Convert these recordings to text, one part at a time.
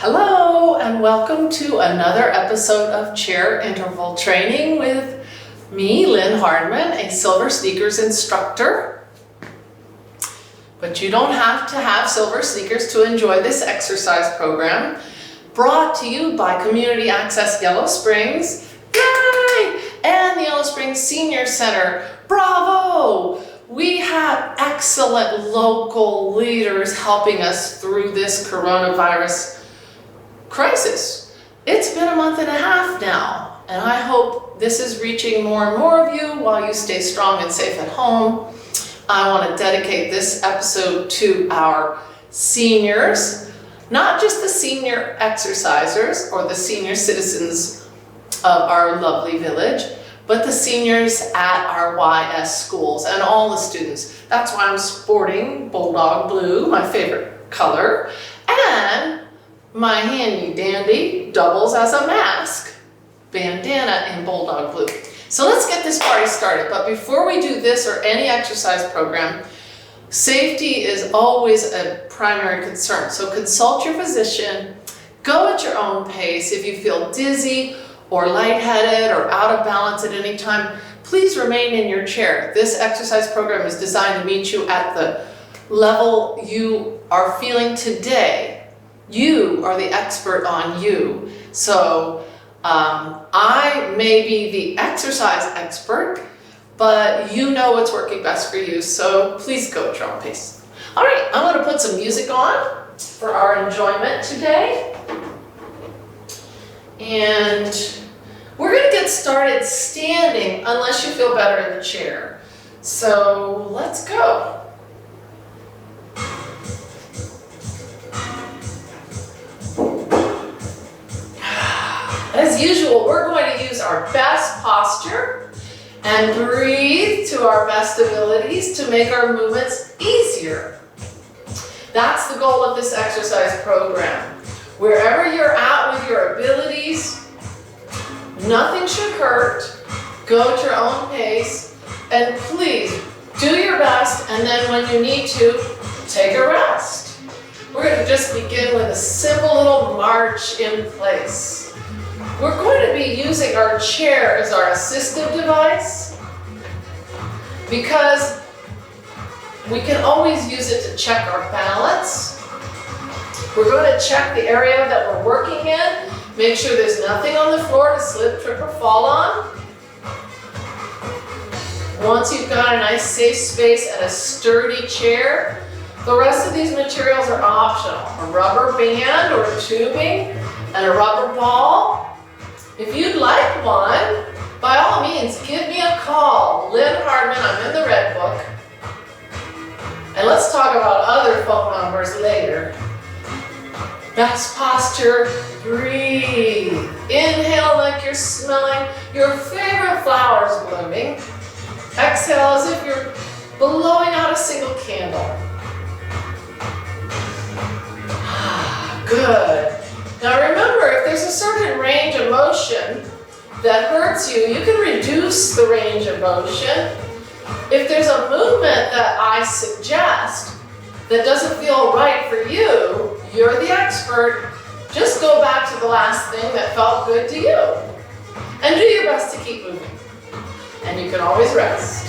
Hello and welcome to another episode of Chair Interval Training with me, Lynn Hardman, a Silver Sneakers instructor. But you don't have to have silver sneakers to enjoy this exercise program, brought to you by Community Access Yellow Springs, yay! And the Yellow Springs Senior Center, bravo! We have excellent local leaders helping us through this coronavirus crisis. It's been a month and a half now, and I hope this is reaching more and more of you while you stay strong and safe at home. I want to dedicate this episode to our seniors, not just the senior exercisers or the senior citizens of our lovely village, but the seniors at our YS schools and all the students. That's why I'm sporting Bulldog Blue, my favorite color, and my handy dandy doubles as a mask, bandana in Bulldog Blue. So let's get this party started. But before we do this or any exercise program, safety is always a primary concern. So consult your physician, go at your own pace. If you feel dizzy or lightheaded or out of balance at any time, please remain in your chair. This exercise program is designed to meet you at the level you are feeling today. You are the expert on you. So I may be the exercise expert, but you know what's working best for you. So please go at your own pace. All right, I'm going to put some music on for our enjoyment today. And we're going to get started standing unless you feel better in the chair. So let's go. As usual, we're going to use our best posture and breathe to our best abilities to make our movements easier. That's the goal of this exercise program. Wherever you're at with your abilities, nothing should hurt. Go at your own pace, and please do your best, and then when you need to, take a rest. We're going to just begin with a simple little march in place. We're going to be using our chair as our assistive device because we can always use it to check our balance. We're going to check the area that we're working in, make sure there's nothing on the floor to slip, trip, or fall on. Once you've got a nice safe space and a sturdy chair, the rest of these materials are optional. A rubber band or tubing and a rubber ball. If you'd like one, by all means, give me a call. Lynn Hardman, I'm in the red book. And let's talk about other phone numbers later. Best posture, breathe. Inhale like you're smelling your favorite flowers blooming. Exhale as if you're blowing out a single candle. Good. Now remember, if there's a certain range of motion that hurts you, you can reduce the range of motion. If there's a movement that I suggest that doesn't feel right for you, you're the expert. Just go back to the last thing that felt good to you. And do your best to keep moving. And you can always rest.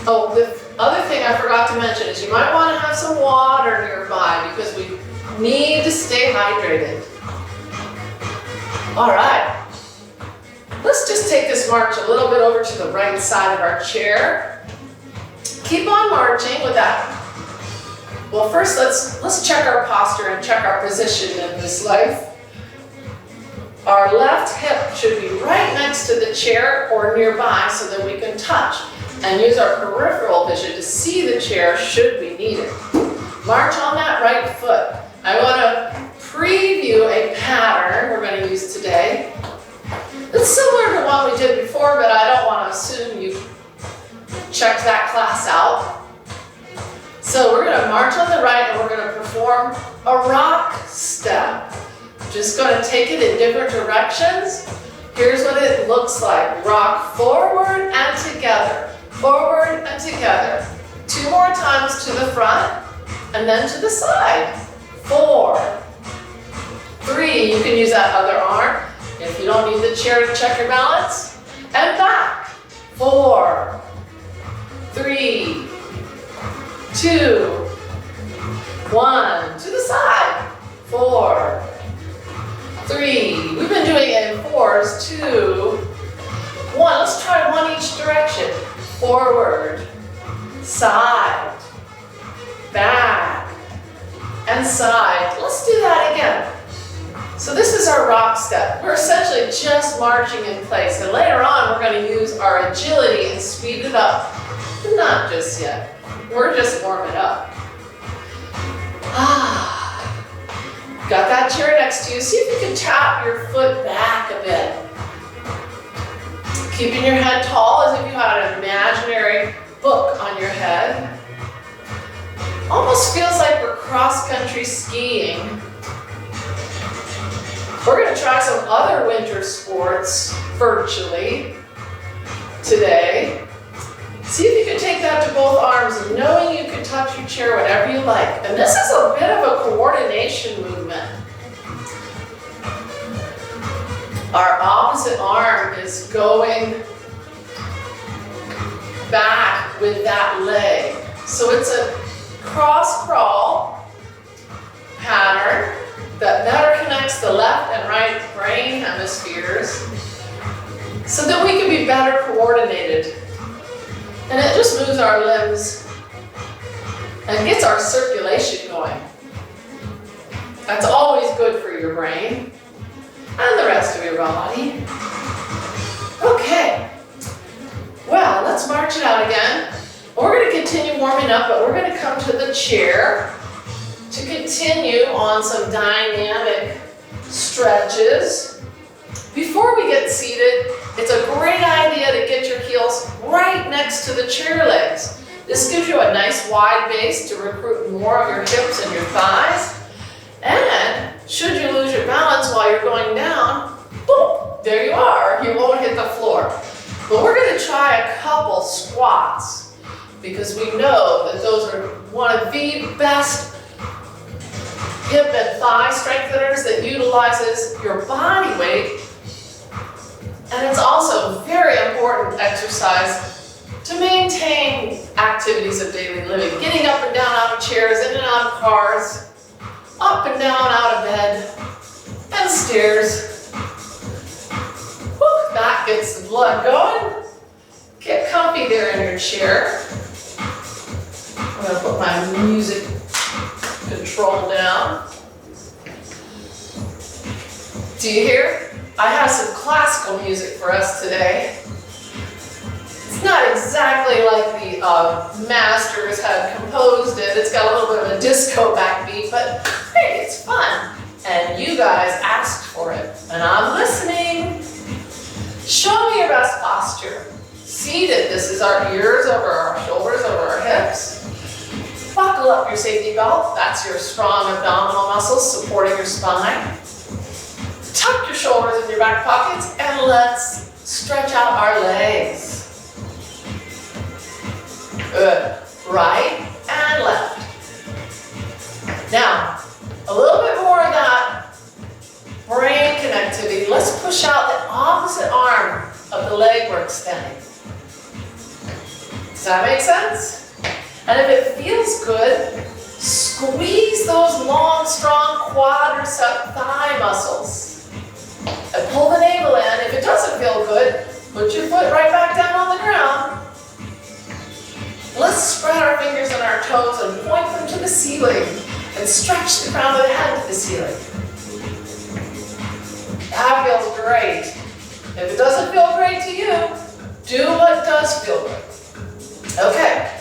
Oh, the other thing I forgot to mention is you might want to have some water nearby because we need to stay hydrated. All right, let's just take this march a little bit over to the right side of our chair. Keep on marching with that. Well, first let's check our posture and check our position in this life. Our left hip should be right next to the chair or nearby so that we can touch and use our peripheral vision to see the chair should we need it. March on that right foot. I want to preview a pattern we're going to use today. It's similar to one we did before, but I don't want to assume you checked that class out. So we're going to march on the right and we're going to perform a rock step. Just going to take it in different directions. Here's what it looks like. Rock forward and together. Forward and together. 2 more times to the front and then to the side. 4, 3, you can use that other arm if you don't need the chair to check your balance. And back. 4, 3, 2, 1. To the side. 4, 3. We've been doing it in 4s. 2, 1. Let's try one each direction. Forward, side, back, and side. Let's do that again. So this is our rock step. We're essentially just marching in place. And later on, we're going to use our agility and speed it up. But not just yet. We're just warming up. Got that chair next to you. See if you can tap your foot back a bit. Keeping your head tall as if you had an imaginary book on your head. Almost feels like we're cross-country skiing. We're going to try some other winter sports virtually today. See if you can take that to both arms, knowing you can touch your chair whenever you like. And this is a bit of a coordination movement. Our opposite arm is going back with that leg. So it's a cross crawl pattern that better connects the left and right brain hemispheres so that we can be better coordinated. And it just moves our limbs and gets our circulation going. That's always good for your brain and the rest of your body. Okay, well, let's march it out again. We're going to continue warming up, but we're going to come to the chair to continue on some dynamic stretches. Before we get seated, it's a great idea to get your heels right next to the chair legs. This gives you a nice wide base to recruit more of your hips and your thighs. And should you lose your balance while you're going down, boom, there you are. You won't hit the floor. But we're going to try a couple squats because we know that those are one of the best hip and thigh strengtheners that utilizes your body weight. And it's also a very important exercise to maintain activities of daily living. Getting up and down out of chairs, in and out of cars, up and down out of bed, and stairs. Whew, that gets the blood going. Get comfy there in your chair. I'm going to put my music control down. Do you hear? I have some classical music for us today. It's not exactly like the masters had composed it. It's got a little bit of a disco backbeat, but hey, it's fun. And you guys asked for it, and I'm listening. Show me your best posture. Seated, this is our ears over our shoulders, over our hips. Buckle up your safety belt. That's your strong abdominal muscles supporting your spine. Tuck your shoulders in your back pockets and let's stretch out our legs. Good. Right and left. Now, a little bit more of that brain connectivity. Let's push out the opposite arm of the leg we're extending. Does that make sense? And if it feels good, squeeze those long, strong quadricep thigh muscles. And pull the navel in. If it doesn't feel good, put your foot right back down on the ground. Let's spread our fingers and our toes and point them to the ceiling and stretch the crown of the head to the ceiling. That feels great. If it doesn't feel great to you, do what does feel good. Okay.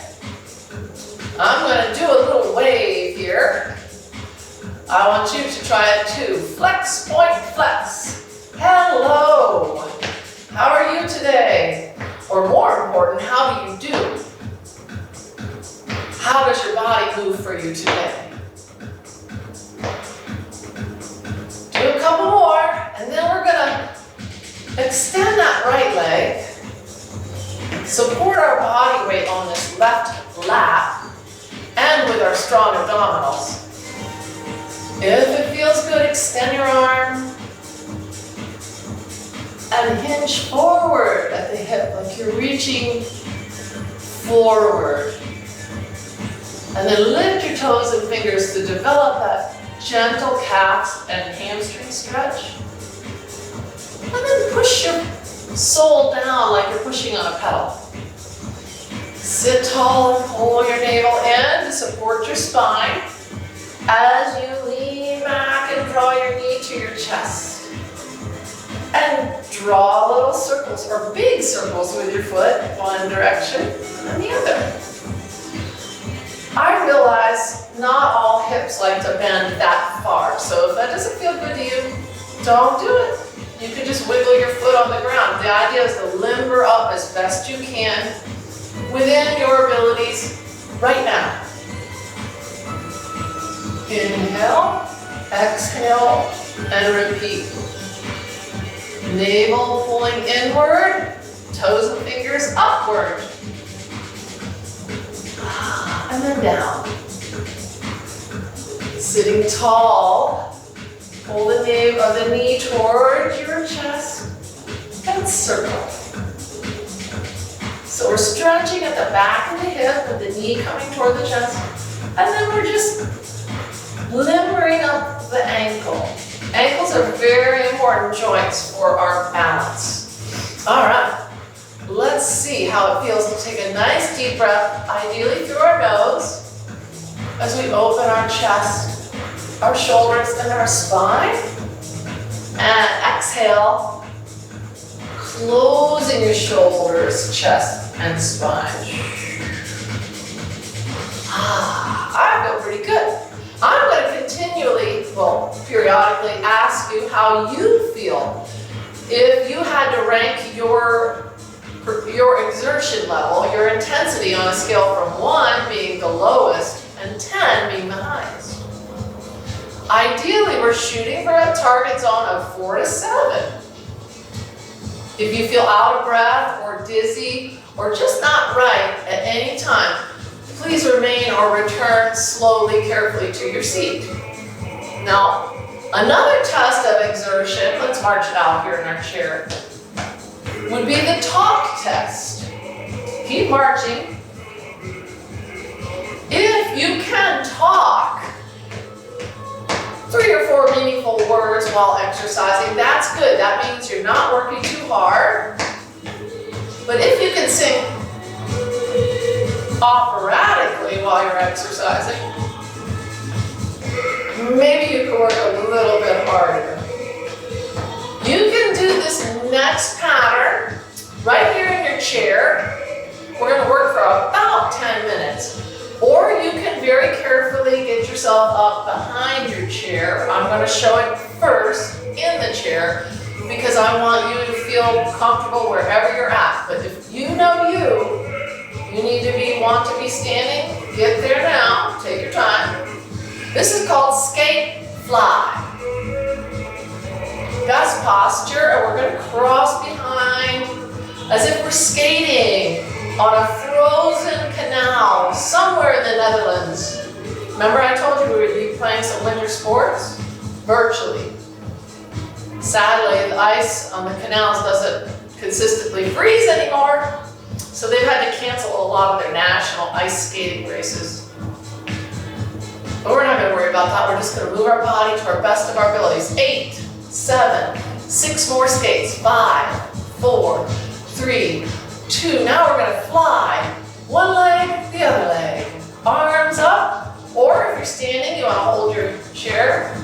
I'm going to do a little wave here. I want you to try it too. Flex, point, flex. Hello. How are you today? Or more important, how do you do? How does your body move for you today? Do a couple more, and then we're going to extend that right leg. Support our body weight on this left lat, and with our strong abdominals. If it feels good, extend your arm and hinge forward at the hip like you're reaching forward. And then lift your toes and fingers to develop that gentle calf and hamstring stretch. And then push your sole down like you're pushing on a pedal. Sit tall and pull your navel in to support your spine as you lean back and draw your knee to your chest. And draw little circles or big circles with your foot, one direction and the other. I realize not all hips like to bend that far, so if that doesn't feel good to you, don't do it. You can just wiggle your foot on the ground. The idea is to limber up as best you can within your abilities right now. Inhale, exhale, and repeat. Navel pulling inward, toes and fingers upward. And then down. Sitting tall, pull the nape of the knee towards your chest and circle. So we're stretching at the back of the hip with the knee coming toward the chest. And then we're just limbering up the ankle. Ankles are very important joints for our balance. All right. Let's see how it feels to take a nice deep breath, ideally through our nose, as we open our chest, our shoulders, and our spine. And exhale, closing your shoulders, chest, and spine. I feel pretty good. I'm going to continually, periodically ask you how you feel. If you had to rank your exertion level, your intensity on a scale from 1 being the lowest and 10 being the highest. Ideally, we're shooting for a target zone of 4 to 7. If you feel out of breath or dizzy or just not right at any time, please remain or return slowly, carefully to your seat. Now, another test of exertion, let's march it out here in our chair, would be the talk test. Keep marching. If you can talk 3 or 4 meaningful words while exercising, that's good. That means you're not working too hard. But if you can sing operatically while you're exercising, maybe you can work a little bit harder. You can do this next pattern right here in your chair. We're going to work for about 10 minutes. Or you can very carefully get yourself up behind your chair. I'm going to show it first in the chair because I want you to feel comfortable wherever you're at. But if you know you need to want to be standing, get there now. Take your time. This is called skate fly. Best posture, and we're going to cross behind as if we're skating on a frozen canal somewhere in the Netherlands. Remember I told you we would be playing some winter sports? Virtually. Sadly, the ice on the canals doesn't consistently freeze anymore, so they've had to cancel a lot of their national ice skating races. But we're not going to worry about that. We're just going to move our body to our best of our abilities. 8, 7, 6 more skates. 5, 4, 3, 2. Now we're going to fly. One leg, the other leg. Arms up. Or if you're standing, you want to hold your chair.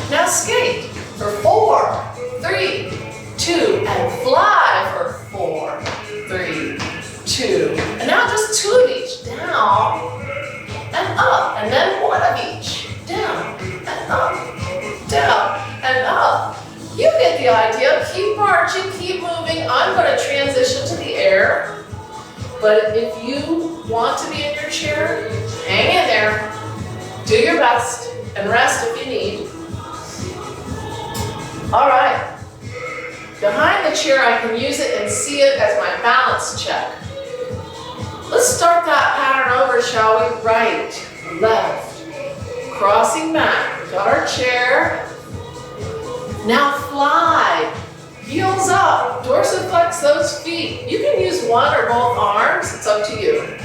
Now skate for 4, 3, 2. And fly for 4, 3, 2. And now just 2 of each. Down and up. And then 1 of each. Down and up. Down and up. You get the idea. Keep marching, keep moving. I'm going to transition to the air. But if you want to be in your chair, hang in there. Do your best and rest if you need. All right. Behind the chair, I can use it and see it as my balance check. Let's start that pattern over, shall we? Right, left, crossing back. We got our chair. Now fly. Heels up. Dorsiflex those feet. You can use one or both arms. It's up to you.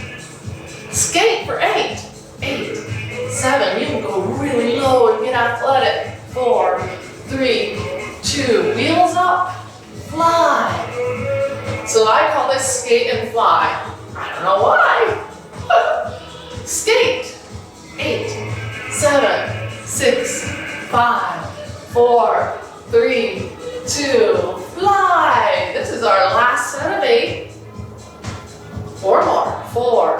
Skate for 8. 8, 7. You can go really low and get athletic. 4, 3, 2. Wheels up. Fly. So I call this skate and fly. I don't know why. Skate. 8, 7, 6, 5, 4, 3, 2, fly. This is our last set of 8. 4 more. 4,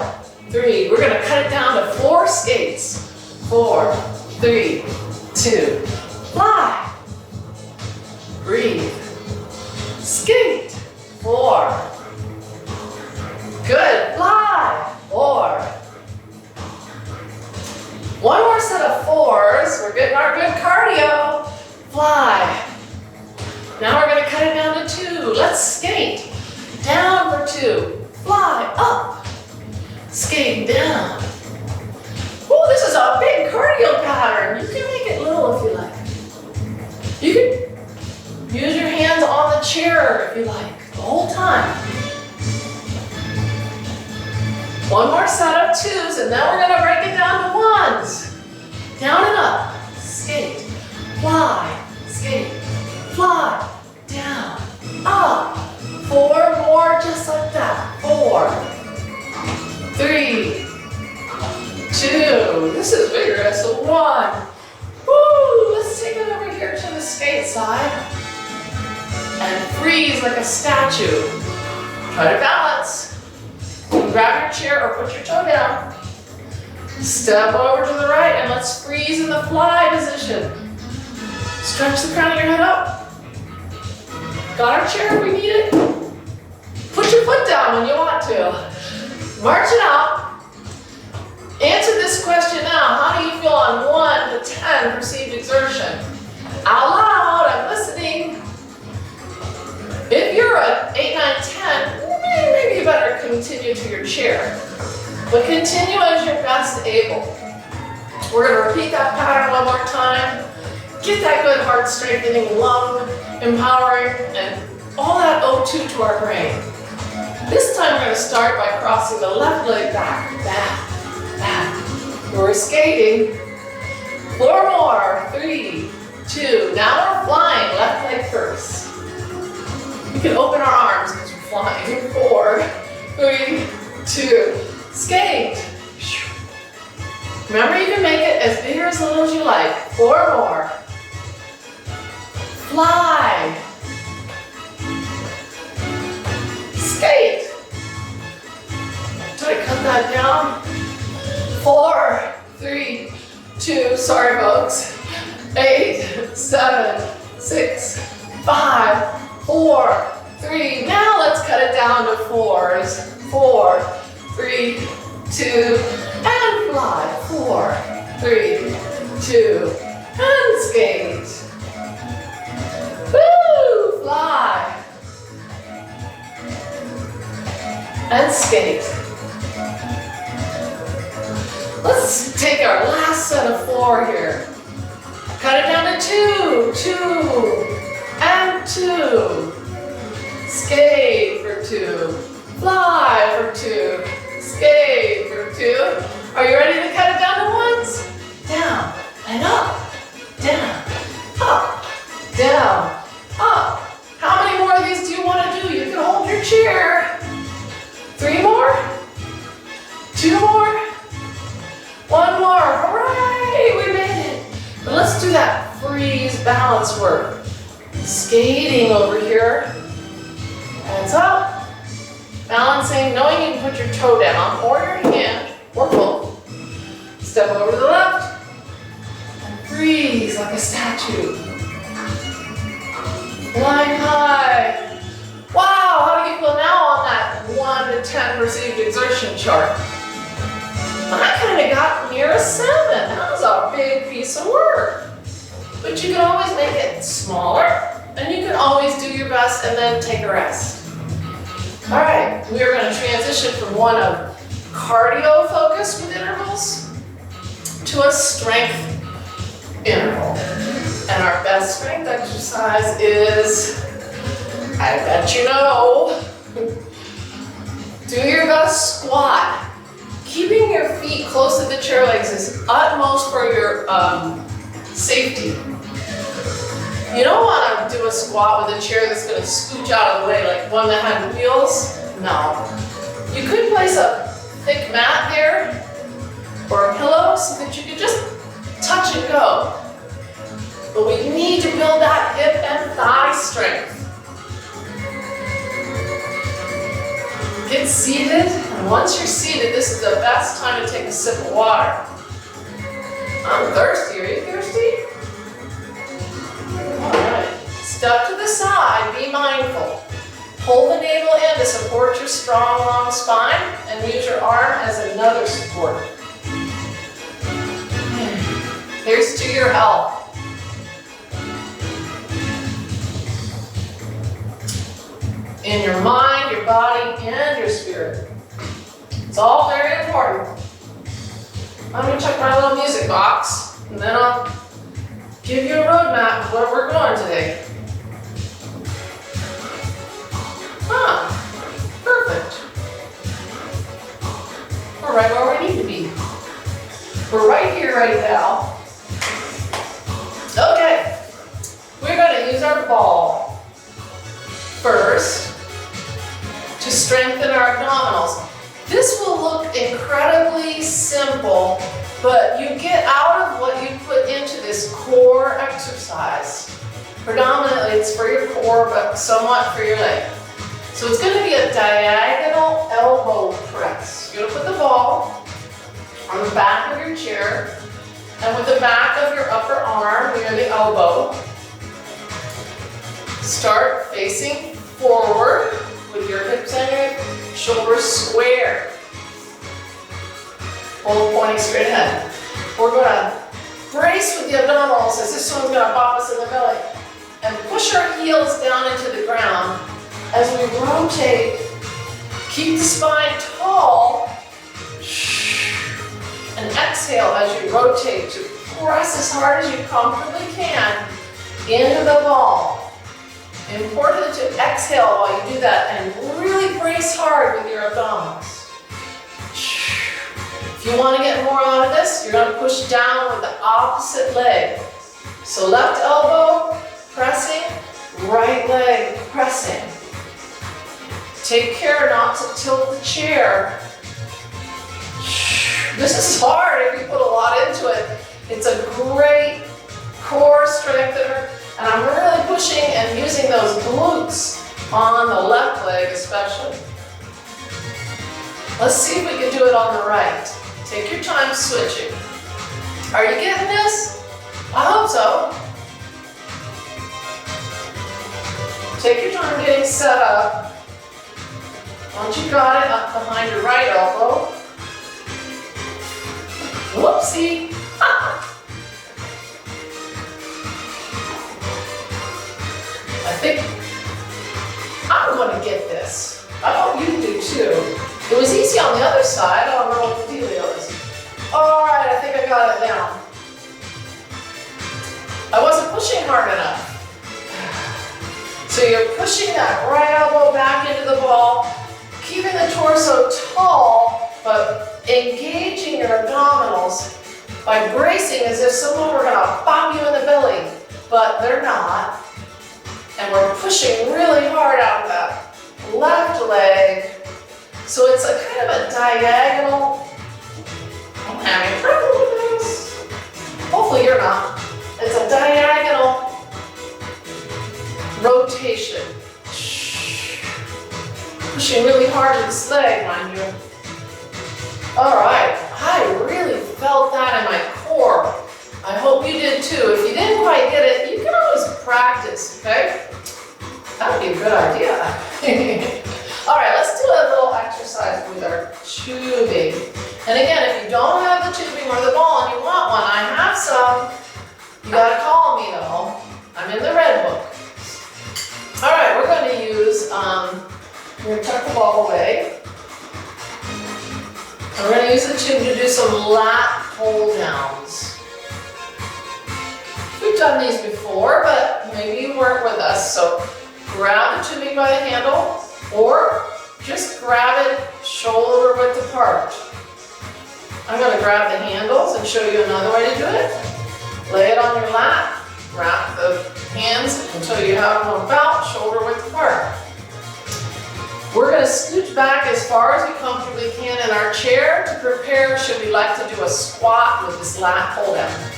3. We're gonna cut it down to 4 skates. 4, 3, 2, fly. Breathe. Skate. 4. Good. Fly. 4. One more set of 4s. We're getting our good cardio. Fly. Now we're going to cut it down to 2. Let's skate. Down for 2. Fly. Up. Skate down. Oh, this is a big cardio pattern. You can make it little if you like. You can use your hands on the chair if you like, the whole time. One more set of 2s, and then we're going to break it down to 1s. Down and up. Skate. Fly. Skate. Fly. Down. Up. 4 more just like that. 4, 3, 2. This is vigorous. 1. Woo! Let's take it over here to the skate side. And freeze like a statue. Try to balance. Grab your chair or put your toe down. Step over to the right and let's freeze in the fly position. Stretch the crown of your head up. Got our chair if we need it. Put your foot down when you want to. March it out. Answer this question now. How do you feel on 1 to 10 perceived exertion? Out loud, I'm listening. If you're at 8, 9, 10, maybe you better continue to your chair. But continue as you're best able. We're going to repeat that pattern one more time. Get that good heart strengthening, lung empowering, and all that O2 to our brain. This time we're going to start by crossing the left leg back, back, back. We're skating. 4 more. 3, 2. Now we're flying. Left leg first. We can open our arms because we're flying. 4, 3, 2. Skate. Remember, you can make it as big or as little as you like. 4 more. Fly. Skate. Did I cut that down? 4, 3, 2. Sorry, folks. 8, 7, 6, 5, 4, 3. Now let's cut it down to 4s. 4, 3, 2, and fly. 4, 3, 2, and skate. Woo! Fly. And skate. Let's take our last set of 4 here. Cut it down to 2, 2, and 2. Skate for 2. Fly for 2. Skate for 2. Are you ready to cut it down to 1s? Down and up. Down, up, down, up. How many more of these do you want to do? You can hold your chair. 3 more? 2 more? 1 more. Hooray! We made it. But let's do that freeze balance work. Skating over here. Hands up. Balancing, knowing you can put your toe down or your hand or both. Step over to the left. And freeze like a statue. Flying high. Wow, how do you feel now on that 1 to 10 perceived exertion chart? I kind of got near a 7. That was a big piece of work. But you can always make it smaller, and you can always do your best and then take a rest. All right, we are going to transition from one of cardio focus with intervals to a strength interval. And our best strength exercise is, I bet you know, do your best squat. Keeping your feet close to the chair legs is utmost for your safety. You don't want to do a squat with a chair that's going to scooch out of the way, like one that had wheels. No. You could place a thick mat there or a pillow so that you could just touch and go. But we need to build that hip and thigh strength. Get seated, and once you're seated, this is the best time to take a sip of water. I'm thirsty. Are you thirsty? All right. Step to the side. Be mindful. Pull the navel in to support your strong, long spine, and use your arm as another support. Here's to your health. In your mind, your body, and your spirit. It's all very important. I'm going to check my little music box, and then I'll give you a roadmap of where we're going today. Perfect. We're right where we need to be. We're right here, right now. Okay, we're going to use our ball first to strengthen our abdominals. This will look incredibly simple, but you get out of what you put into this core exercise. Predominantly it's for your core, but somewhat for your leg. So it's going to be a diagonal elbow press. You're going to put the ball on the back of your chair, and with the back of your upper arm near the elbow, start facing forward with your hips and your shoulders square. Both pointing straight ahead. We're going to brace with the abdominals as this one's going to pop us in the belly. And push our heels down into the ground as we rotate. Keep the spine tall. And exhale as you rotate to press as hard as you comfortably can into the ball. Important to exhale while you do that and really brace hard with your abdominals. If you want to get more out of this, you're going to push down with the opposite leg. So left elbow pressing, right leg pressing. Take care not to tilt the chair. This is hard if you put a lot into it. It's a great core strengthener. And I'm really pushing and using those glutes on the left leg especially. Let's see if we can do it on the right. Take your time switching. Are you getting this? I hope so. Take your time getting set up. Once you got it, up behind your right elbow. Whoopsie. I think I'm going to get this. I hope you do too. It was easy on the other side. I don't know what the dealio is. All right, I think I got it down. I wasn't pushing hard enough. So you're pushing that right elbow back into the ball, keeping the torso tall, but engaging your abdominals by bracing as if someone were going to pop you in the belly, but they're not. And we're pushing really hard out of that left leg. So it's a kind of a diagonal. I'm having trouble with this. Hopefully you're not. It's a diagonal rotation. Pushing really hard with this leg, mind you. All right, I really felt that in my core. I hope you did too. If you didn't quite get it, you can always practice, okay? That would be a good idea. All right, let's do a little exercise with our tubing. And again, if you don't have the tubing or the ball and you want one, I have some. You gotta call me though. I'm in the red book. All right, we're going to use, we're going to tuck the ball away. And we're going to use the tube to do some lat pull downs. We've done these before, but maybe you weren't with us. So grab the tubing by the handle, or just grab it shoulder width apart. I'm going to grab the handles and show you another way to do it. Lay it on your lap, wrap the hands until you have them about shoulder width apart. We're going to scooch back as far as we comfortably can in our chair to prepare should we like to do a squat with this lat pull down.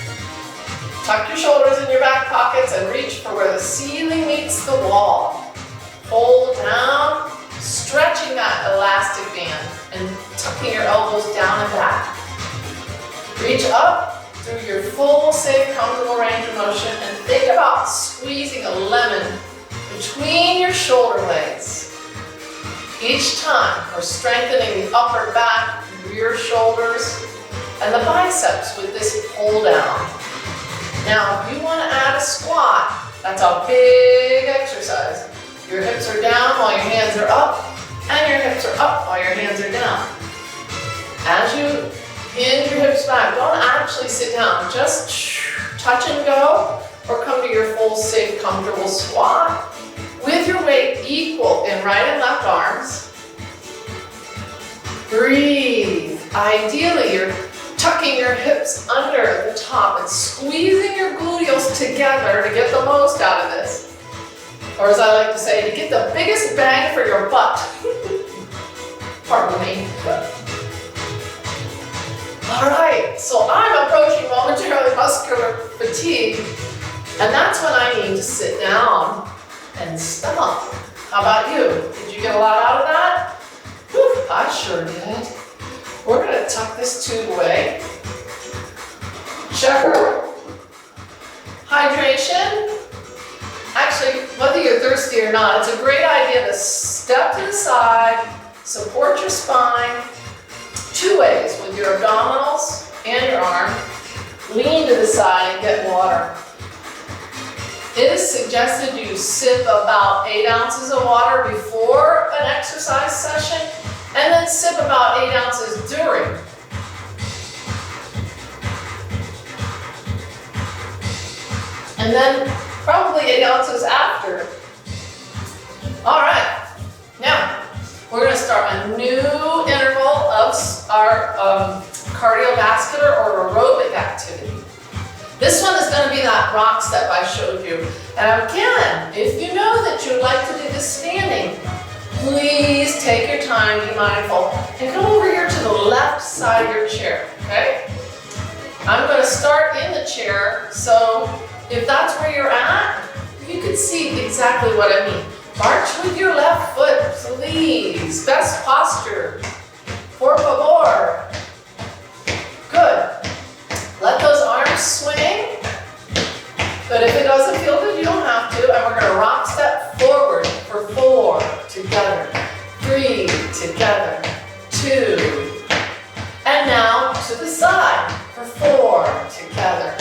Tuck your shoulders in your back pockets and reach for where the ceiling meets the wall. Pull down, stretching that elastic band and tucking your elbows down and back. Reach up through your full, safe, comfortable range of motion and think about squeezing a lemon between your shoulder blades. Each time we're strengthening the upper back, rear shoulders, and the biceps with this pull down. Now, if you want to add a squat, that's a big exercise. Your hips are down while your hands are up, and your hips are up while your hands are down. As you hinge your hips back, don't actually sit down. Just touch and go, or come to your full, safe, comfortable squat with your weight equal in right and left arms. Breathe. Ideally, you're tucking your hips under the top and squeezing your gluteals together to get the most out of this. Or as I like to say, to get the biggest bang for your butt. Pardon me. All right, so I'm approaching momentary muscular fatigue, and that's when I need to sit down and stop. How about you? Did you get a lot out of that? Whew, I sure did. We're going to tuck this tube away. Checker. Hydration. Actually, whether you're thirsty or not, it's a great idea to step to the side, support your spine, two ways, with your abdominals and your arm. Lean to the side and get water. It is suggested you sip about 8 ounces of water before an exercise session, and then sip about 8 ounces during. And then probably 8 ounces after. All right, now we're going to start a new interval of our cardiovascular or aerobic activity. This one is going to be that rock step I showed you. And again, if you know that you'd like to do this standing, please take your time, be mindful, and come over here to the left side of your chair, okay? I'm going to start in the chair, so if that's where you're at, you can see exactly what I mean. March with your left foot, please. Best posture. Por favor. Good. Let those arms swing. But if it doesn't feel good, you don't have to. And we're going to rock step forward for 4, together. 3, together. 2. And now to the side for 4, together.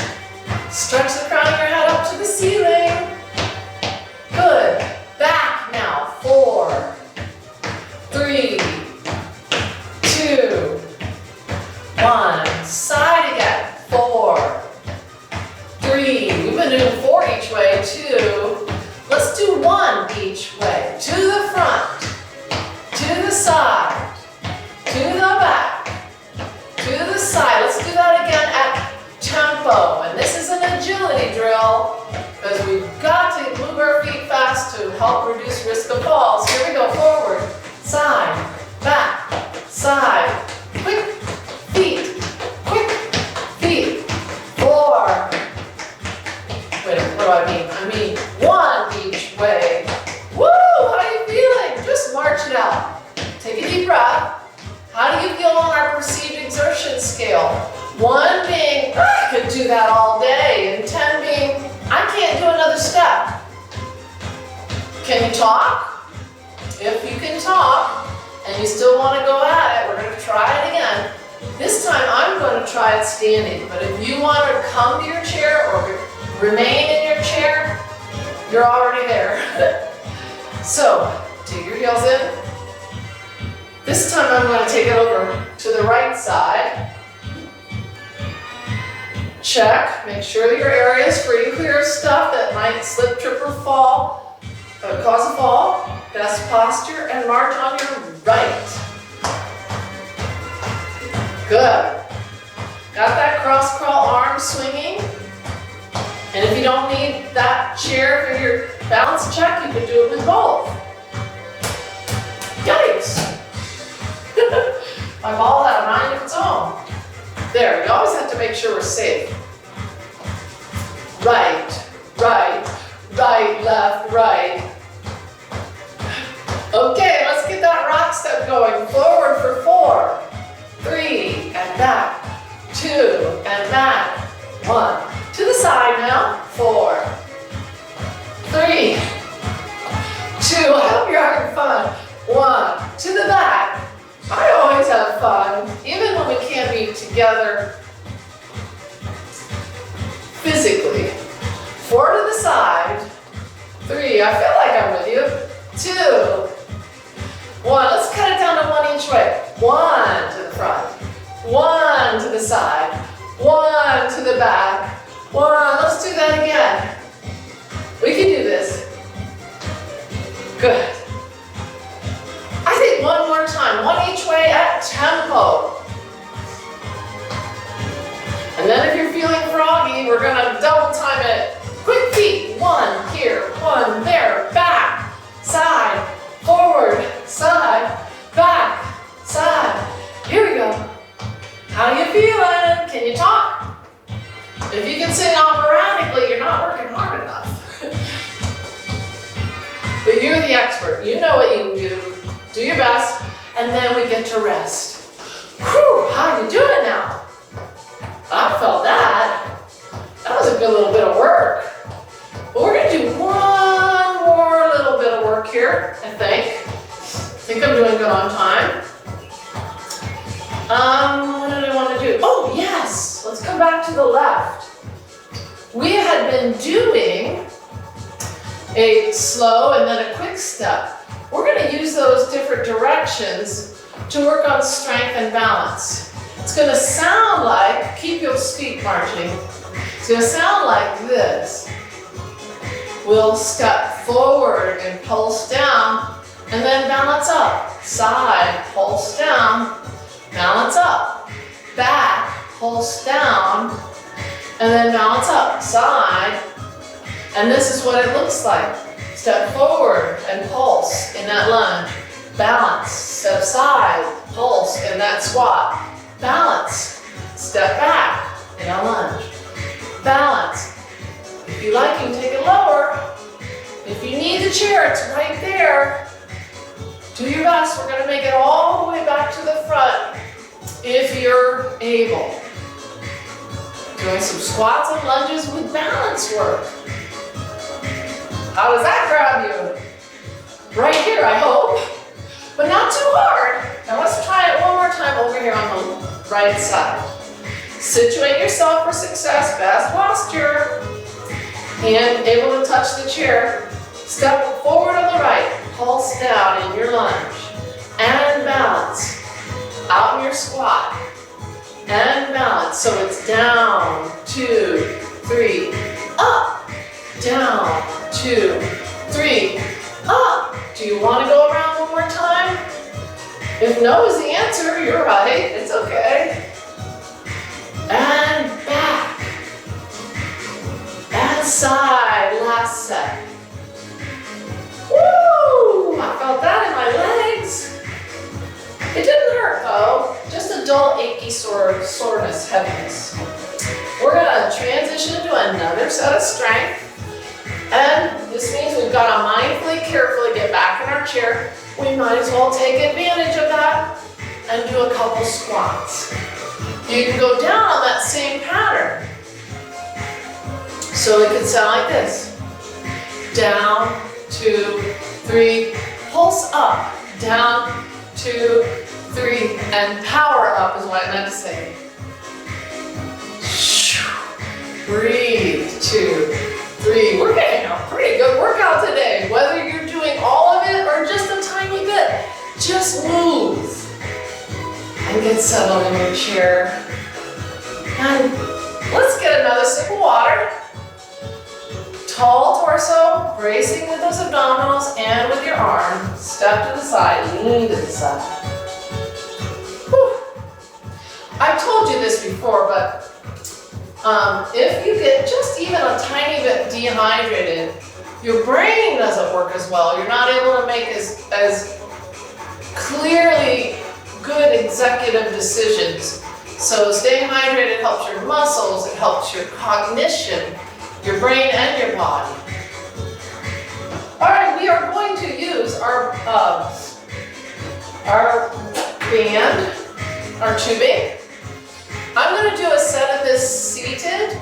Stretch the crown of your head up to the ceiling. Good. Back now. 4, 3, 2, 1. Side again. 4, 3. We've been doing 4 each way. 2. Let's do 1 each way. To the front. To the side. To the back. To the side. Let's do that again at tempo. And this is an agility drill because we've got to move our feet fast to help reduce risk of falls. Here we go. Forward, side, back, side. Quick feet, quick feet. 4. Wait, what do I mean? I mean 1 each way. Woo! How are you feeling? Just march it out. Take a deep breath. How do you feel on our perceived exertion scale? 1 being, I could do that all day, and 10 being, I can't do another step. Can you talk? If you can talk, and you still want to go at it, we're going to try it again. This time I'm going to try it standing, but if you want to come to your chair or remain in your chair, you're already there. So, dig your heels in. This time I'm going to take it over to the right side. Check, make sure that your area is free and clear of stuff that might slip, trip, or fall, cause a fall. Best posture and march on your right. Good. Got that cross crawl arm swinging? And if you don't need that chair for your balance check, you can do it with both. Yikes! My ball had a mind of its own. There, you always have to make sure we're safe. Right, right, right, left, right. Okay, let's get that rock step going. Forward for 4, 3, and back, 2, and back, 1. To the side now, 4, 3, 2, I hope you're having fun. 1, to the back. I always have fun, even when we can't be together physically. 4 to the side, 3, I feel like I'm with you, 2, 1, let's cut it down to 1 each way. 1 to the front, 1 to the side, 1 to the back, 1, let's do that again. We can do this. Good. I think 1 more time, 1 each way at tempo. And then if you're feeling froggy, we're gonna double time it. Quick feet, 1 here, 1 there, back, side, forward, side, back, side. Here we go. How you feeling? Can you talk? If you can sing operatically, you're not working hard enough. But you're the expert. You know what you can do. Do your best, and then we get to rest. Whew, how you doing now? I felt that. That was a good little bit of work. But we're gonna do 1 more little bit of work here, I think. I think I'm doing good on time. What did I want to do? Oh, yes, let's come back to the left. We had been doing a slow and then a quick step. We're going to use those different directions to work on strength and balance. It's going to sound like, keep your feet marching, it's going to sound like this. We'll step forward and pulse down, and then balance up. Side, pulse down, balance up. Back, pulse down, and then balance up. Side, and this is what it looks like. Step forward and pulse in that lunge. Balance. Step side, pulse in that squat. Balance. Step back in a lunge. Balance. If you like, you can take it lower. If you need the chair, it's right there. Do your best. We're going to make it all the way back to the front if you're able. Doing some squats and lunges with balance work. How does that grab you? Right here, I hope. But not too hard. Now let's try it one more time over here on the right side. Situate yourself for success, best posture. And able to touch the chair. Step forward on the right, pulse down in your lunge. And balance. Out in your squat. And balance. So it's down, 2, 3, up. Down, 2, 3, up. Do you want to go around one more time? If no is the answer, you're right. It's okay. And back. And side. Last set. Woo! I felt that in my legs. It didn't hurt though. Just a dull, achy soreness, heaviness. We're going to transition into another set of strength. And this means we've got to mindfully, carefully get back in our chair. We might as well take advantage of that and do a couple squats. You can go down on that same pattern. So it could sound like this. Down, 2, 3, pulse up. Down, 2, 3, and power up is what I meant to say. Breathe, 2, 3. We're getting a pretty good workout today. Whether you're doing all of it or just a tiny bit, just move. And get settled in your chair. And Let's get another sip of water. Tall torso, bracing with those abdominals and with your arm. Step to the side, lean to the side. Whew. I've told you this before, but if you get just even a tiny bit dehydrated, your brain doesn't work as well. You're not able to make as clearly good executive decisions. So staying hydrated helps your muscles, it helps your cognition, your brain and your body. All right, we are going to use our band, our tubing. I'm going to do a set of this seated,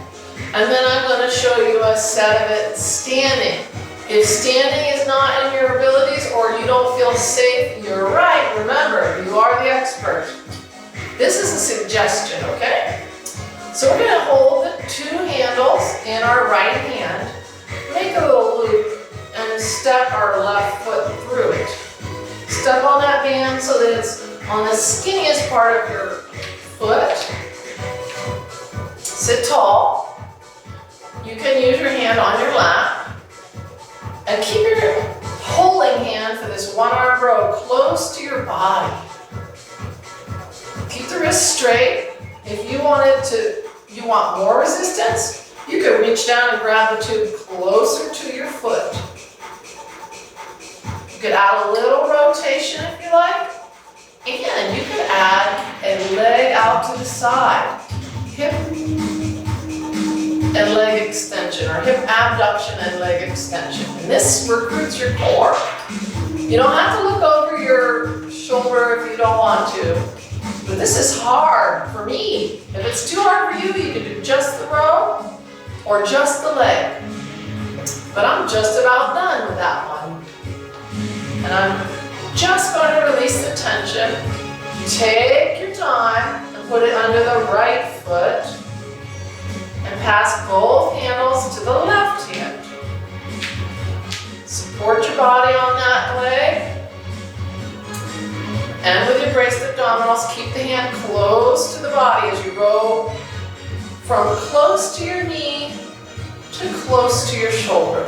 and then I'm going to show you a set of it standing. If standing is not in your abilities or you don't feel safe, you're right. Remember, you are the expert. This is a suggestion, okay? So we're going to hold the two handles in our right hand, make a little loop, and step our left foot through it. Step on that band so that it's on the skinniest part of your foot. Sit tall. You can use your hand on your lap. And keep your holding hand for this one-arm row close to your body. Keep the wrist straight. If you want more resistance, you can reach down and grab the tube closer to your foot. You could add a little rotation if you like. And you could add a leg out to the side. Hip and leg extension, or hip abduction and leg extension. And this recruits your core. You don't have to look over your shoulder if you don't want to. But this is hard for me. If it's too hard for you, you can do just the row or just the leg. But I'm just about done with that one. And I'm just going to release the tension. Take your time and put it under the right foot. And pass both handles to the left hand. Support your body on that leg. And with your braced abdominals, keep the hand close to the body as you row from close to your knee to close to your shoulder.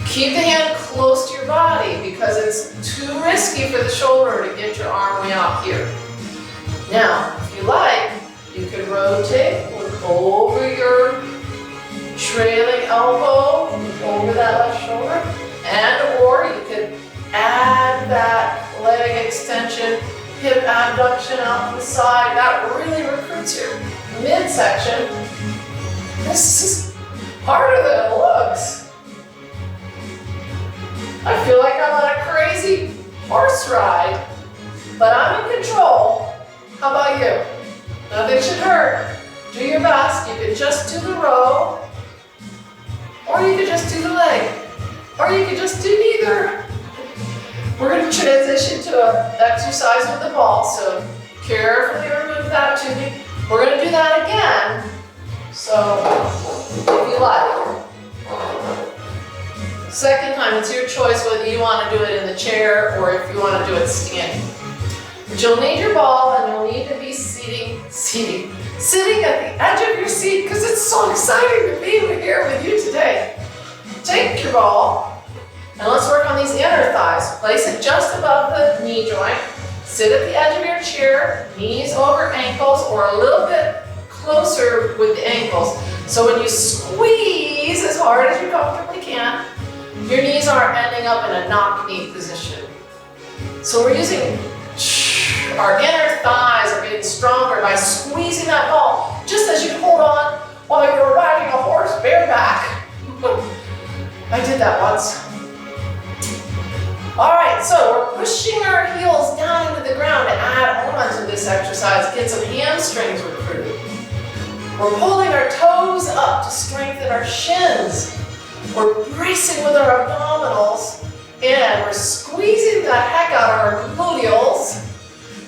Keep the hand close to your body because it's too risky for the shoulder to get your arm way out here. Now, if you like, you can rotate, look over your trailing elbow, over that left shoulder, and or you could add that leg extension, hip abduction out to the side. That really recruits your midsection. This is harder than it looks. I feel like I'm on a crazy horse ride, but I'm in control. How about you? Nothing should hurt. Do your best. You could just do the row, or you could just do the leg, or you could just do neither. We're going to transition to an exercise with the ball, so carefully remove that tubing. We're going to do that again, so if you like. Second time, it's your choice whether you want to do it in the chair or if you want to do it standing. But you'll need your ball and you'll need to be sitting at the edge of your seat because it's so exciting to be here with you today. Take your ball and let's work on these inner thighs. Place it just above the knee joint. Sit at the edge of your chair, knees over ankles or a little bit closer with the ankles. So when you squeeze as hard as you comfortably can, your knees aren't ending up in a knock-knee position. So we're using our inner thighs are getting stronger by squeezing that ball, just as you hold on while you're riding a horse bareback. I did that once. All right, so we're pushing our heels down into the ground to add on to this exercise, get some hamstrings recruited. We're pulling our toes up to strengthen our shins. We're bracing with our abdominals, and we're squeezing the heck out of our gluteals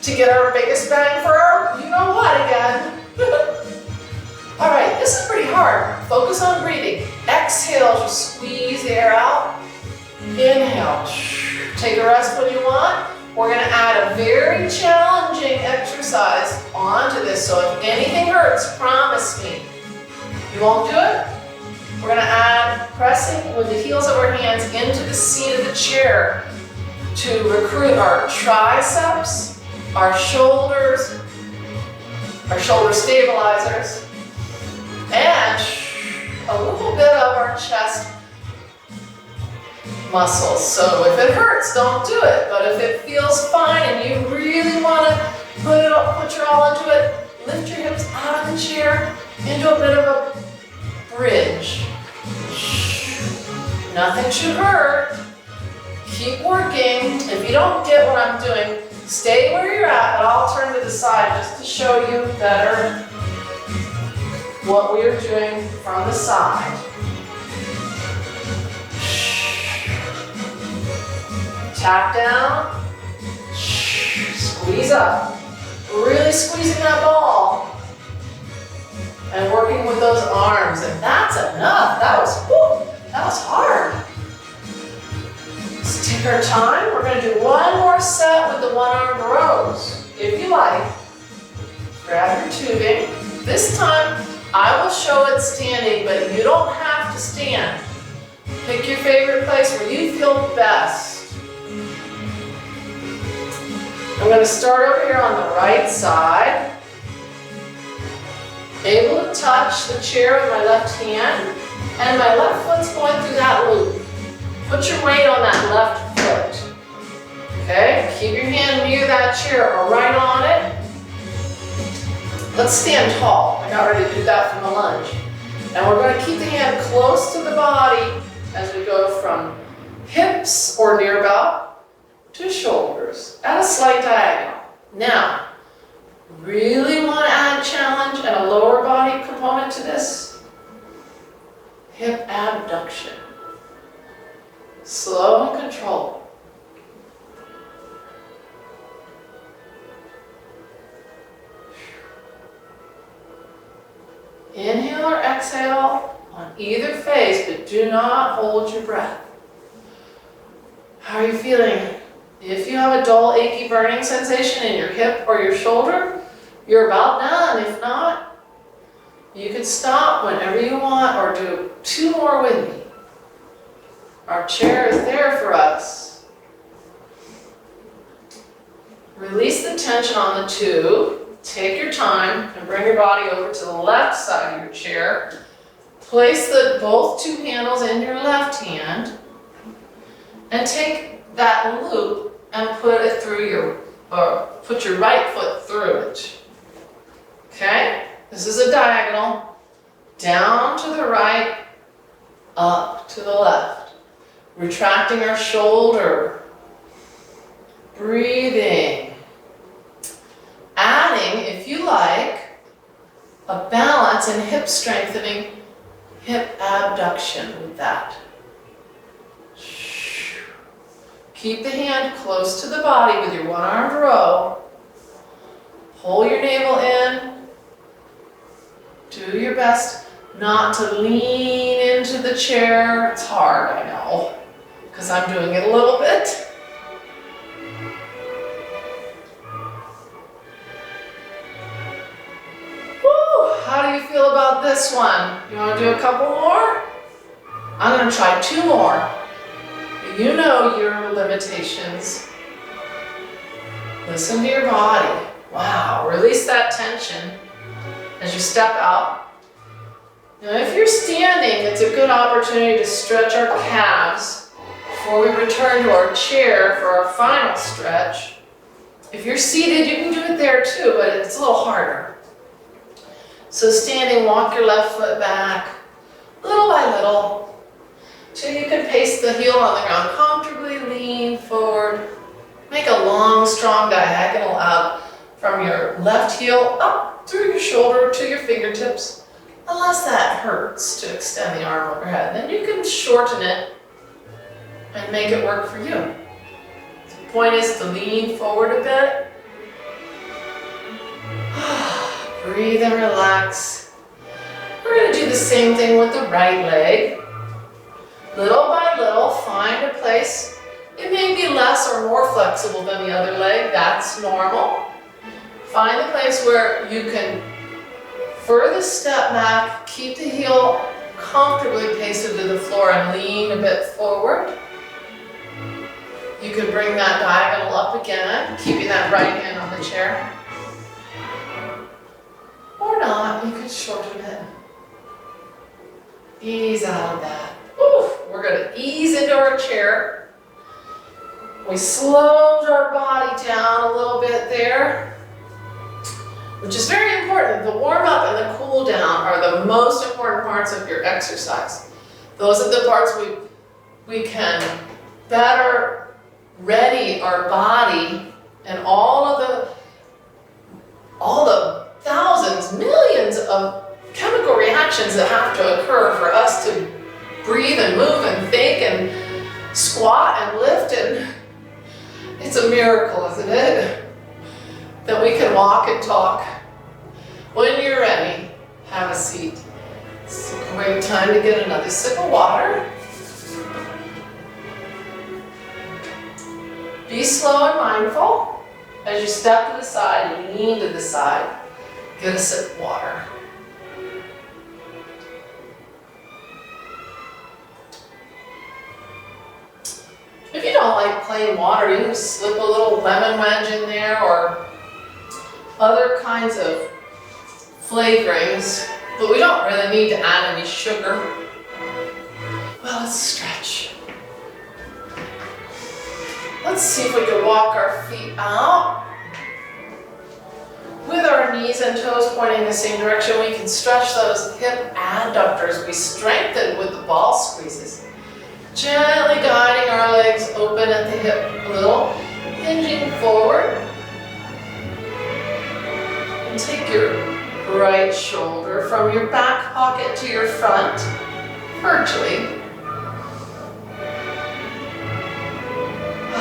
to get our biggest bang for our you-know-what again. All right, this is pretty hard. Focus on breathing. Exhale, just squeeze the air out. Inhale, take a rest when you want. We're gonna add a very challenging exercise onto this, so if anything hurts, promise me, You won't do it? We're gonna add pressing with the heels of our hands into the seat of the chair to recruit our triceps, our shoulder stabilizers, and a little bit of our chest muscles. So if it hurts, don't do it. But if it feels fine and you really want to put your all into it, lift your hips out of the chair into a bit of a bridge. Nothing should hurt. Keep working. If you don't get what I'm doing, stay where you're at, but I'll turn to the side just to show you better what we are doing from the side. Tap down, squeeze up. Really squeezing that ball and working with those arms. And that's enough. That was hard. Let's take our time. We're going to do one more set with the one-armed rows. If you like, grab your tubing. This time, I will show it standing, but you don't have to stand. Pick your favorite place where you feel best. I'm going to start over here on the right side. Able to touch the chair with my left hand, and my left foot's going through that loop. Put your weight on that left foot. Okay, keep your hand near that chair or right on it. Let's stand tall. I got ready to do that from the lunge. And we're going to keep the hand close to the body as we go from hips or near about to shoulders at a slight diagonal. Now, really want to add a challenge and a lower body component to this? Hip abduction. Slow and controlled. Inhale or exhale on either face, but do not hold your breath. How are you feeling? If you have a dull, achy, burning sensation in your hip or your shoulder, you're about done. If not, you can stop whenever you want or do 2 more with me. Our chair is there for us. Release the tension on the tube. Take your time and bring your body over to the left side of your chair. Place both 2 handles in your left hand and take that loop and put it through put your right foot through it. Okay? This is a diagonal. Down to the right, up to the left. Retracting our shoulder. Breathing. Adding, if you like, a balance and hip strengthening, hip abduction with that. Keep the hand close to the body with your one-armed row. Pull your navel in. Do your best not to lean into the chair. It's hard, I know, because I'm doing it a little bit. Woo! How do you feel about this one? You want to do a couple more? I'm going to try 2 more. You know your limitations. Listen to your body. Wow, release that tension as you step out. Now if you're standing, it's a good opportunity to stretch our calves before we return to our chair for our final stretch. If you're seated, you can do it there too, but it's a little harder. So standing, walk your left foot back, little by little, till you can pace the heel on the ground comfortably, lean forward. Make a long, strong diagonal out from your left heel up through your shoulder to your fingertips, unless that hurts to extend the arm overhead. Then you can shorten it and make it work for you. The point is to lean forward a bit. Breathe and relax. We're going to do the same thing with the right leg. Little by little, find a place. It may be less or more flexible than the other leg. That's normal. Find a place where you can Furthest step back, keep the heel comfortably pasted to the floor and lean a bit forward. You can bring that diagonal up again, keeping that right hand on the chair. Or not, you could shorten it. Ease out of that. Ooh, we're going to ease into our chair. We slowed our body down a little bit there, which is very important. The warm up and the cool down are the most important parts of your exercise. Those are the parts we can better ready our body and all the thousands, millions of chemical reactions that have to occur for us to breathe and move and think and squat and lift, and it's a miracle, isn't it? That we can walk and talk. When you're ready, have a seat. It's a great time to get another sip of water. Be slow and mindful. As you step to the side and lean to the side, get a sip of water. If you don't like plain water, you can slip a little lemon wedge in there or other kinds of flavorings, but we don't really need to add any sugar. Well, let's stretch. Let's see if we can walk our feet out. With our knees and toes pointing in the same direction, we can stretch those hip adductors. We strengthen with the ball squeezes. Gently guiding our legs open at the hip a little, hinging forward. And take your right shoulder from your back pocket to your front, virtually.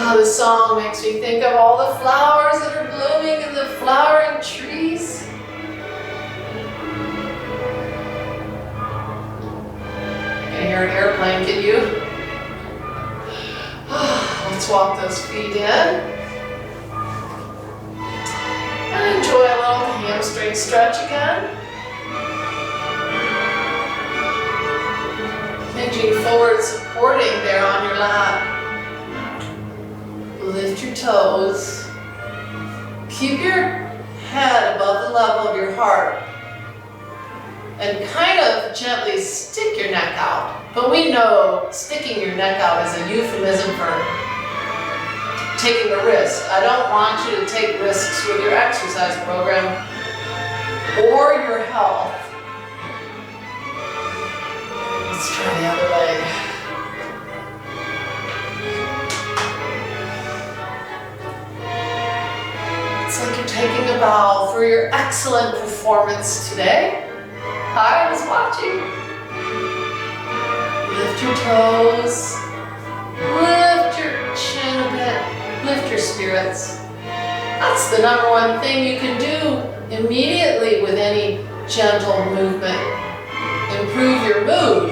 Oh, the song makes me think of all the flowers that are blooming in the flowering trees. I can hear an airplane, can you? Let's walk those feet in. And enjoy a little hamstring stretch again. Hinging forward, supporting there on your lap. Lift your toes. Keep your head above the level of your heart. And kind of gently stick your neck out. But we know sticking your neck out is a euphemism for taking a risk. I don't want you to take risks with your exercise program or your health. Let's try the other leg. It's like you're taking a bow for your excellent performance today. I was watching. Lift your toes, lift your chin a bit, lift your spirits. That's the number one thing you can do immediately with any gentle movement. Improve your mood.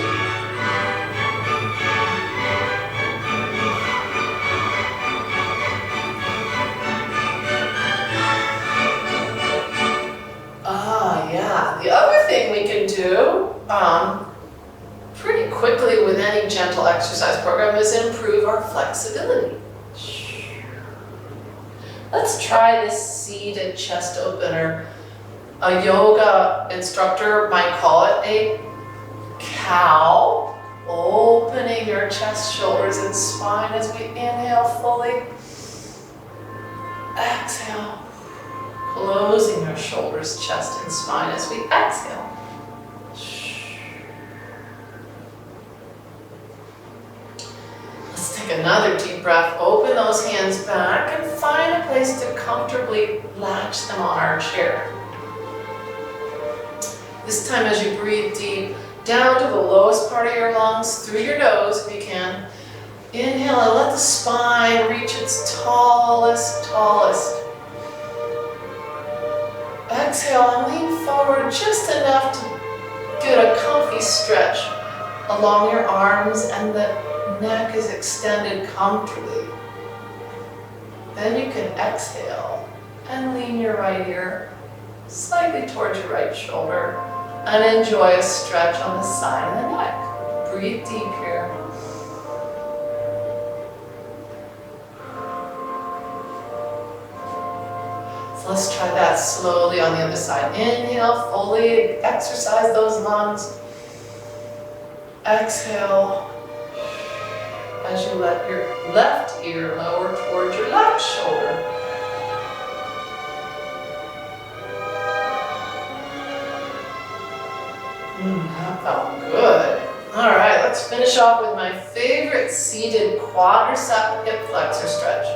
The other thing we can do pretty quickly with any gentle exercise program is improve our flexibility. Let's try this seated chest opener. A yoga instructor might call it a cow. Opening your chest, shoulders, and spine as we inhale fully. Exhale. Closing our shoulders, chest, and spine as we exhale. Let's take another deep breath. Open those hands back and find a place to comfortably latch them on our chair. This time as you breathe deep, down to the lowest part of your lungs, through your nose if you can. Inhale and let the spine reach its tallest. Exhale and lean forward just enough to get a comfy stretch along your arms and the neck is extended comfortably. Then you can exhale and lean your right ear slightly towards your right shoulder, and enjoy a stretch on the side of the neck. Breathe deep here. So let's try that slowly on the other side. Inhale, fully exercise those lungs. Exhale as you let your left ear lower towards your left shoulder. That felt good. All right, let's finish off with my favorite seated quadricep hip flexor stretch.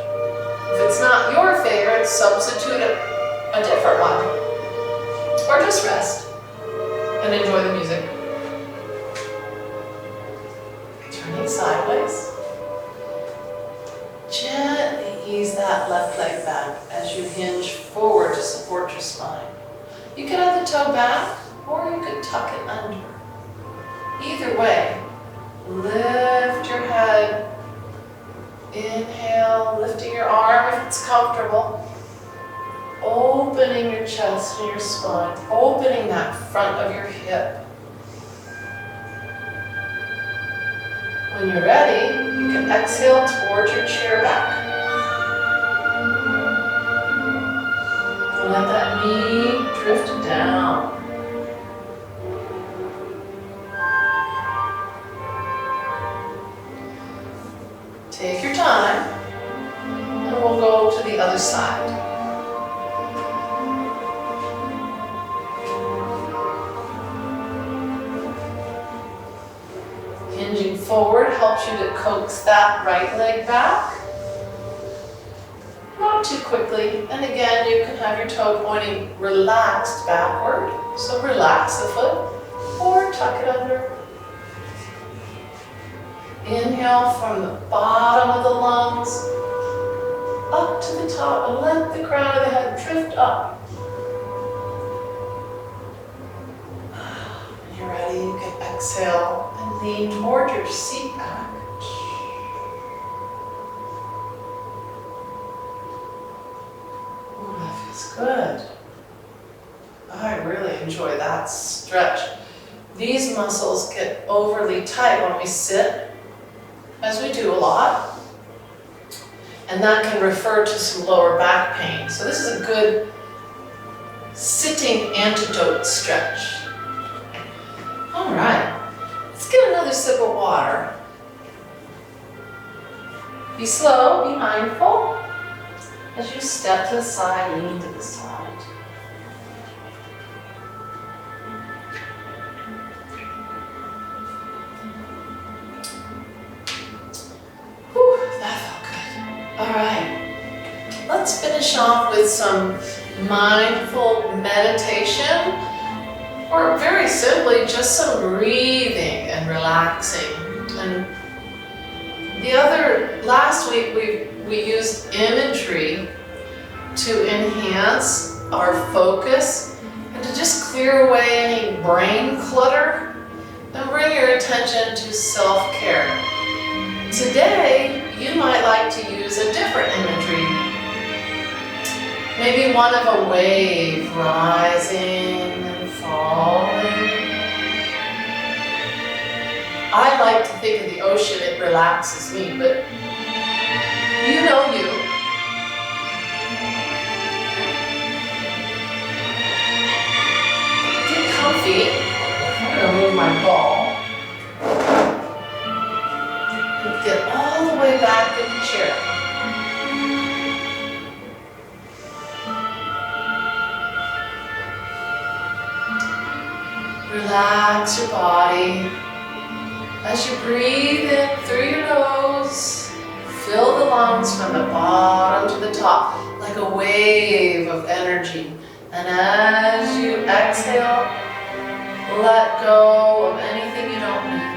If it's not your favorite, substitute a different one. Or just rest and enjoy the music. Turning sideways. Gently ease that left leg back as you hinge forward to support your spine. You could have the toe back, or you could tuck it under. Either way, lift your head. Inhale, lifting your arm if it's comfortable. Opening your chest and your spine, opening that front of your hip. When you're ready, you can exhale towards your chair back. Let that knee drift down. Take your time, and we'll go to the other side. Hinging forward helps you to coax that right leg back. Not too quickly, and again you can have your toe pointing relaxed backward, so relax the foot, or tuck it under. Inhale from the bottom of the lungs up to the top, and let the crown of the head drift up. When you're ready, you can exhale and lean toward your seat back. Ooh, that feels good. I really enjoy that stretch. These muscles get overly tight when we sit, as we do a lot, and that can refer to some lower back pain. So this is a good sitting antidote stretch. All right, let's get another sip of water. Be slow, be mindful as you step to the side, lean to the side. All right, let's finish off with some mindful meditation, or very simply, just some breathing and relaxing. And last week we used imagery to enhance our focus and to just clear away any brain clutter and bring your attention to self-care. Today, you might like to use a different imagery. Maybe one of a wave rising and falling. I like to think of the ocean, it relaxes me, but you know you. Get comfy. I'm going to move my ball. Get all the way back in the chair. Relax your body. As you breathe in through your nose, fill the lungs from the bottom to the top like a wave of energy. And as you exhale, let go of anything you don't need.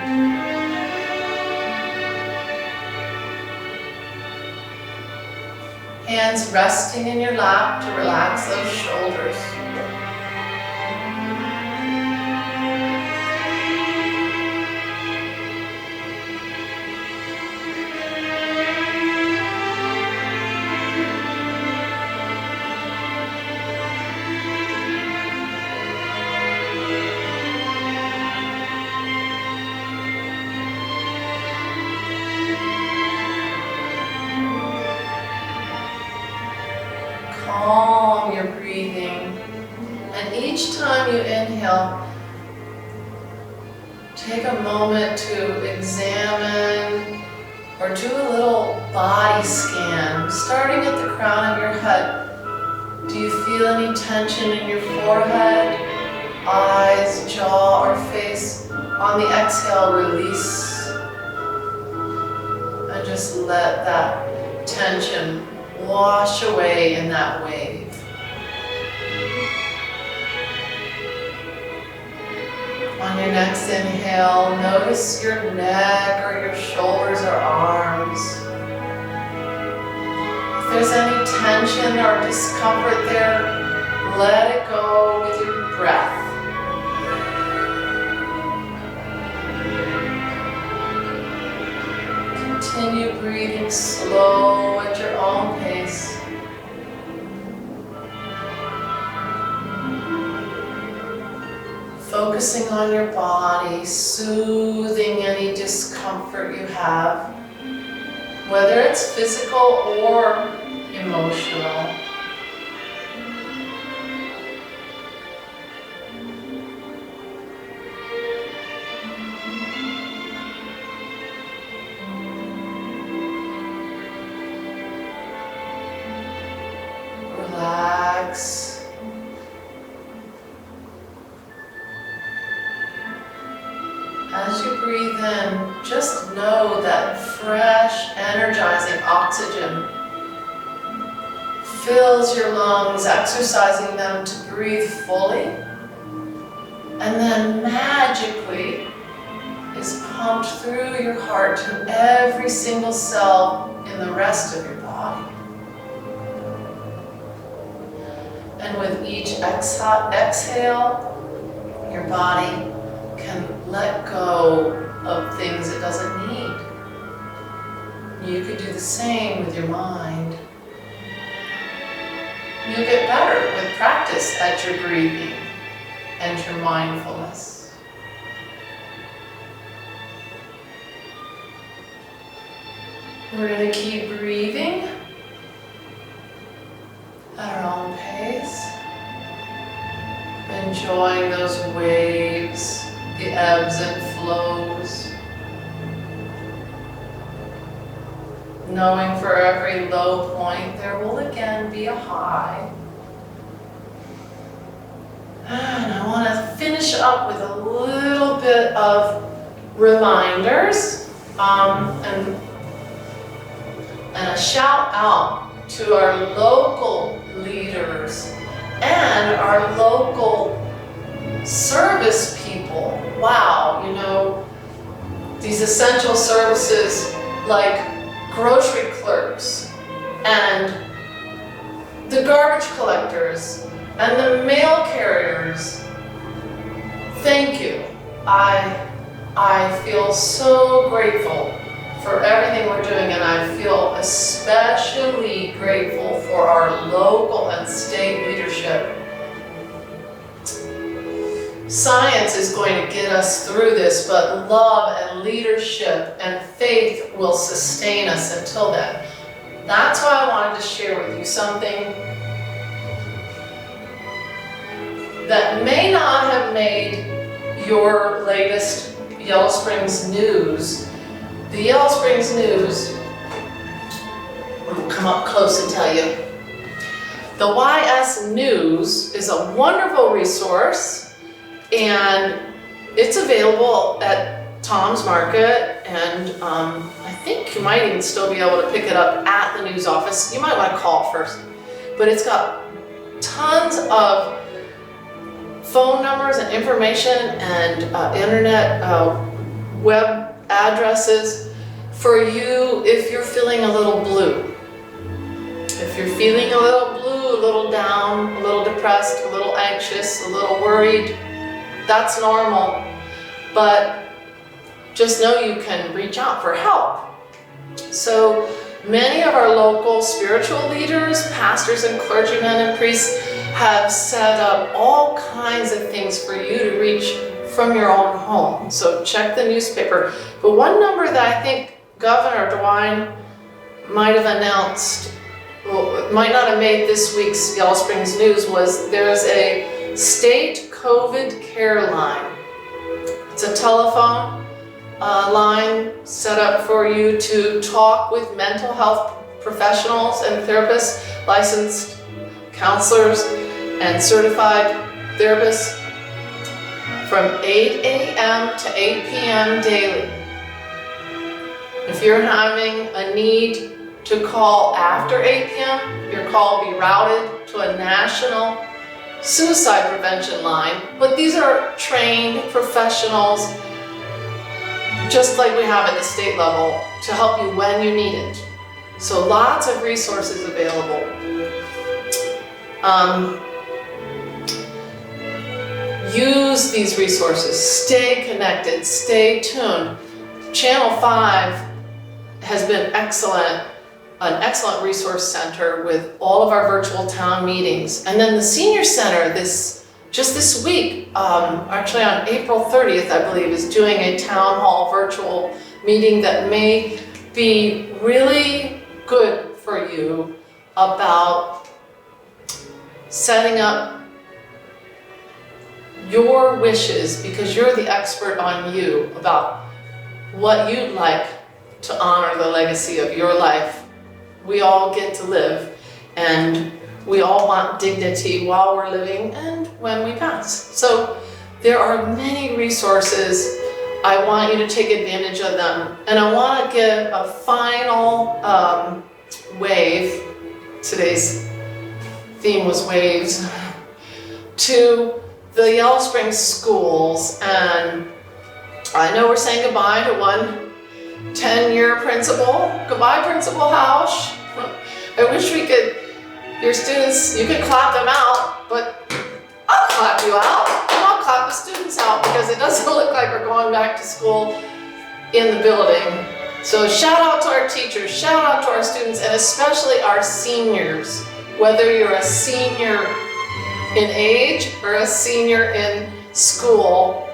Hands resting in your lap to relax those shoulders. along your breathing. And each time you inhale, take a moment to examine or do a little body scan, starting at the crown of your head. Do you feel any tension in your forehead, eyes, jaw, or face? On the exhale, release. And just let that tension wash away in that wave. On your next inhale, notice your neck or your shoulders or arms. If there's any tension or discomfort there, let it go with your breath. Continue breathing slow at your own pace. Focusing on your body, soothing any discomfort you have, whether it's physical or emotional. Relax. As you breathe in, just know that fresh, energizing oxygen fills your lungs, exercising them to breathe fully, and then magically is pumped through your heart to every single cell in the rest of your body. And with each exhale, your body can let go of things it doesn't need. You could do the same with your mind. You'll get better with practice at your breathing and your mindfulness. We're going to keep breathing at our own pace, enjoying those waves, the ebbs and flows, knowing for every low point there will again be a high. And I want to finish up with a little bit of reminders and a shout out to our local leaders and our local service people. Wow, you know, these essential services like grocery clerks and the garbage collectors and the mail carriers. Thank you. I feel so grateful for everything we're doing, and I feel especially grateful for our local and state leadership. Science is going to get us through this, but love and leadership and faith will sustain us until then. That's why I wanted to share with you something that may not have made your latest Yellow Springs news. The Yellow Springs News, I'll come up close and tell you. The YS News is a wonderful resource, and it's available at Tom's Market, and I think you might even still be able to pick it up at the news office. You might want to call first. But it's got tons of phone numbers and information and internet web addresses for you if you're feeling a little blue. If you're feeling a little blue, a little down, a little depressed, a little anxious, a little worried, that's normal. But just know you can reach out for help. So many of our local spiritual leaders, pastors and clergymen and priests have set up all kinds of things for you to reach from your own home. So check the newspaper. But one number that I think Governor DeWine might have announced well, it might not have made this week's Yellow Springs news, was there's a state COVID care line. It's a telephone line set up for you to talk with mental health professionals and therapists, licensed counselors and certified therapists from 8 a.m. to 8 p.m. daily. If you're having a need to call after 8 p.m., your call will be routed to a national suicide prevention line. But these are trained professionals, just like we have at the state level, to help you when you need it. So lots of resources available. Use these resources, stay connected, stay tuned. Channel 5 has been an excellent resource center with all of our virtual town meetings. And then the Senior Center just this week, actually on April 30th, I believe, is doing a town hall virtual meeting that may be really good for you about setting up your wishes, because you're the expert on you, about what you'd like to honor the legacy of your life. We all get to live, and we all want dignity while we're living and when we pass. So there are many resources. I want you to take advantage of them. And I want to give a final wave. Today's theme was waves. To the Yellow Springs schools. And I know we're saying goodbye to one 10-year principal. Goodbye, Principal Hausch. I wish we could, your students, you could clap them out, but I'll clap you out, and I'll clap the students out, because it doesn't look like we're going back to school in the building. So shout out to our teachers, shout out to our students, and especially our seniors. Whether you're a senior in age or a senior in school,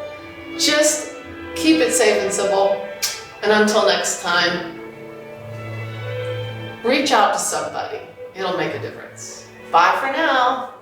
just keep it safe and simple. And until next time, reach out to somebody. It'll make a difference. Bye for now.